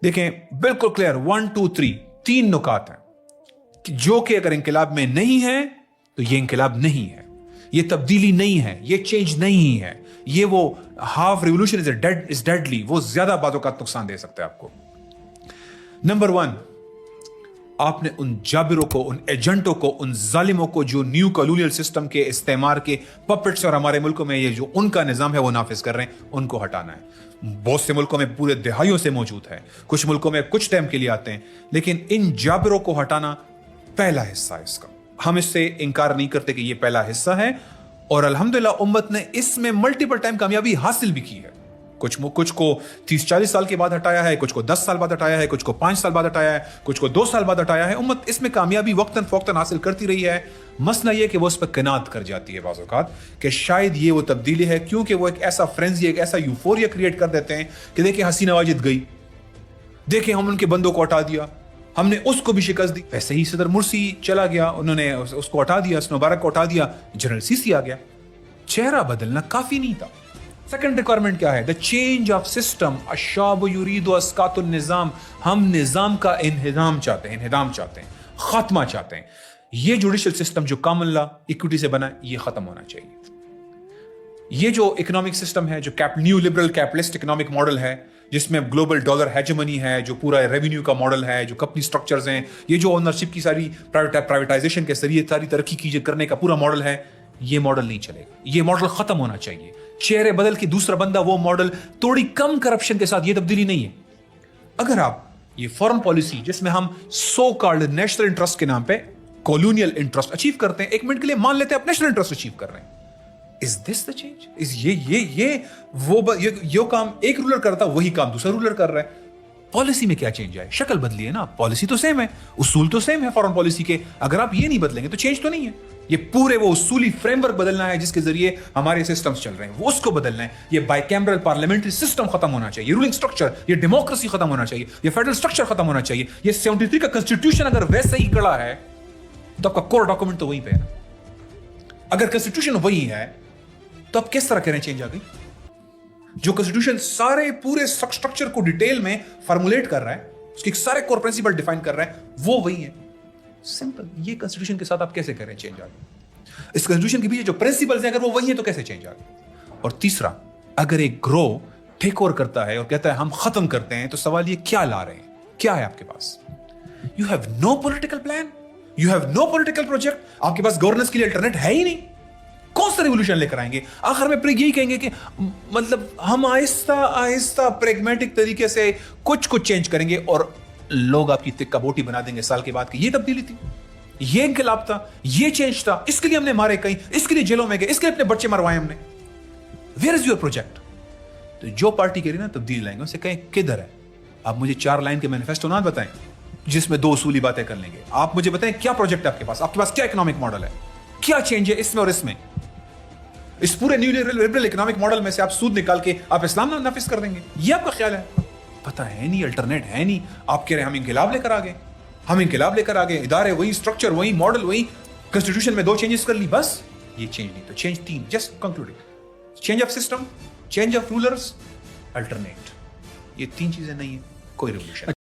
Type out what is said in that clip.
دیکھیں بالکل کلیئر 1 2 3 تین نکات ہیں جو کہ اگر انقلاب میں نہیں ہے تو یہ انقلاب نہیں ہے, یہ تبدیلی نہیں ہے, یہ چینج نہیں ہے, یہ وہ ہاف ریولوشن از ڈیڈلی, وہ زیادہ بعض اوقات نقصان دے سکتا ہے آپ کو. نمبر 1, آپ نے ان جابروں کو, ان ایجنٹوں کو, ان ظالموں کو جو نیو کالونیل سسٹم کے استعمار کے پپٹس اور ہمارے ملکوں میں یہ جو ان کا نظام ہے وہ نافذ کر رہے ہیں, ان کو ہٹانا ہے. بہت سے ملکوں میں پورے دہائیوں سے موجود ہے, کچھ ملکوں میں کچھ ٹائم کے لیے آتے ہیں, لیکن ان جابروں کو ہٹانا پہلا حصہ ہے اس کا. ہم اس سے انکار نہیں کرتے کہ یہ پہلا حصہ ہے, اور الحمدللہ امت نے اس میں ملٹیپل ٹائم کامیابی حاصل بھی کی ہے. کچھ کو 30-40 سال کے بعد ہٹایا ہے, کچھ کو 10 سال بعد ہٹایا ہے, کچھ کو 5 سال بعد ہٹایا ہے, کچھ کو 2 سال بعد ہٹایا ہے. امت اس میں کامیابی وقتاً فوقتاً حاصل کرتی رہی ہے. مسئلہ یہ کہ وہ اس پر قناعت کر جاتی ہے بعض اوقات کہ شاید یہ وہ تبدیلی ہے, کیونکہ وہ ایک ایسا فرینزی, ایک ایسا یوفوریا کریٹ کر دیتے ہیں کہ دیکھیں حسینہ واجد گئی, دیکھیں ہم ان کے بندوں کو ہٹا دیا, ہم نے اس کو بھی شکست دی. ویسے ہی صدر مرسی چلا گیا, انہوں نے اس کو ہٹا دیا, حسنی مبارک کو ہٹا دیا, جنرل سیسی آ گیا. چہرہ بدلنا کافی نہیں تھا. سیکنڈ ریکوائرمنٹ کیا ہے؟ The change of system. الشعب یرید اسقاط النظام. ہم نظام کا انہدام چاہتے ہیں, خاتمہ چاہتے ہیں. یہ جوڈیشل سسٹم جو کامن لا ایکوٹی سے بنا ہے, یہ ختم ہونا چاہیے. یہ جو اکنامک سسٹم ہے, جو neo liberal capitalist economic model ہے, جس میں گلوبل ڈالر ہیجمنی ہے, جو پورا ریونیو کا ماڈل ہے, جو کمپنی سٹرکچرز ہیں, یہ جو اونرشپ کی ساری پرائیویٹائزیشن کے ذریعے ساری ترقی کرنے کا پورا ماڈل ہے, یہ ماڈل نہیں چلے گا. یہ ماڈل ختم ہونا چاہیے. چہرے بدل کے دوسرا بندہ وہ ماڈل, تھوڑی کم کرپشن کے ساتھ, یہ تبدیلی نہیں ہے. اگر آپ یہ فارن پالیسی جس میں ہم سو کالڈ نیشنل انٹرسٹ کے نام پہ کالونیل انٹرسٹ اچیو کرتے ہیں, ایک منٹ کے لیے مان لیتے ہیں آپ نیشنل انٹرسٹ اچیو کر رہے ہیں, از دس دا چینج؟ یہ کام ایک رولر کرتا, وہی کام دوسرا رولر کر رہا ہے. پالیسی میں کیا چینج آئے؟ شکل بدلی ہے نا, پالیسی تو سیم ہے, اصول تو سیم ہے فارن پالیسی کے. اگر آپ یہ نہیں بدلیں گے تو چینج تو نہیں ہے. یہ پورے وہ اصولی فریم ورک بدلنا ہے جس کے ذریعے ہمارے سسٹمز چل رہے ہیں, وہ اس کو بدلنا ہے. یہ بائی کیمرل پارلیمنٹری سسٹم ختم ہونا چاہیے, یہ رولنگ سٹرکچر, یہ ڈیموکریسی ختم ہونا چاہیے, یہ فیڈرل سٹرکچر ختم ہونا چاہیے. یہ 73 کا کنسٹیٹیوشن اگر ویسے ہی کڑا ہے تو آپ کا کور ڈاکومنٹ تو وہیں پہ ہے نا. اگر کنسٹیٹیوشن وہی ہے تو آپ کس طرح کریں چینج آ گئی؟ جو کنسٹیٹیوشن سارے پورے سٹرکچر کو ڈیٹیل میں فارمولیٹ کر رہا ہے, اس کے سارے کور پرنسپل ڈیفائن کر رہا ہے, وہ وہی ہے. سمپل. یہ کنسٹیٹیوشن کے ساتھ آپ کیسے کریں چینج آ گئی؟ اس کنسٹیٹیوشن کے پیچھے جو پرنسپلز ہیں اگر وہ وہی ہیں تو کیسے چینج آ گئی؟ اور تیسرا, اگر ایک گروہ ٹیک اوور کرتا ہے اور کہتا ہے ہم ختم کرتے ہیں, تو سوال یہ کیا لا رہے ہیں, کیا ہے آپ کے پاس؟ You have no political plan, you have no political project. آپ کے پاس گورننس کے لیے الٹرنیٹ ہے ہی نہیں. کون سا ریولوشن لے کر آئیں گے؟ آخر میں یہی کہیں گے کہ مطلب ہم آہستہ آہستہ پریگمیٹک طریقے سے کچھ چینج کریں گے, اور لوگ آپ کی تکہ بوٹی بنا دیں گے سال کے بعد کہ یہ تبدیلی تھی, یہ انقلاب تھا, یہ چینج تھا, اس کے لیے ہم نے مارے کہیں, اس کے لیے جیلوں میں گئے, اس کے لیے اپنے بچے مروائے ہم نے. Where is your project? تو جو پارٹی کہہ رہی نا تبدیلی لائیں گے, اسے کہیں کدھر ہے؟ آپ مجھے 4 لائن کے مینیفیسٹو نہ بتائیں جس میں 2 اصولی باتیں کر لیں گے. آپ مجھے بتائیں کیا پروجیکٹ ہے آپ کے پاس کیا اکنامک ماڈل ہے, کیا چینج ہے اس میں اور اس میں. اس پورے نیو لبرل اکنامک ماڈل میں سے آپ سود نکال کے آپ اسلام نافذ کر دیں گے, یہ آپ کا خیال ہے؟ پتہ ہے نہیں, الٹرنیٹ ہے نہیں. آپ کہہ رہے ہیں ہم انقلاب لے کر آ گئے, ادارے وہی, اسٹرکچر وہی, ماڈل وہی, کنسٹیٹیوشن میں 2 چینجز کر لی, بس یہ چینج نہیں. تو change 3, just concluding, change of system, change of rulers, alternate. یہ 3 چیزیں نہیں ہیں, کوئی ریولوشن.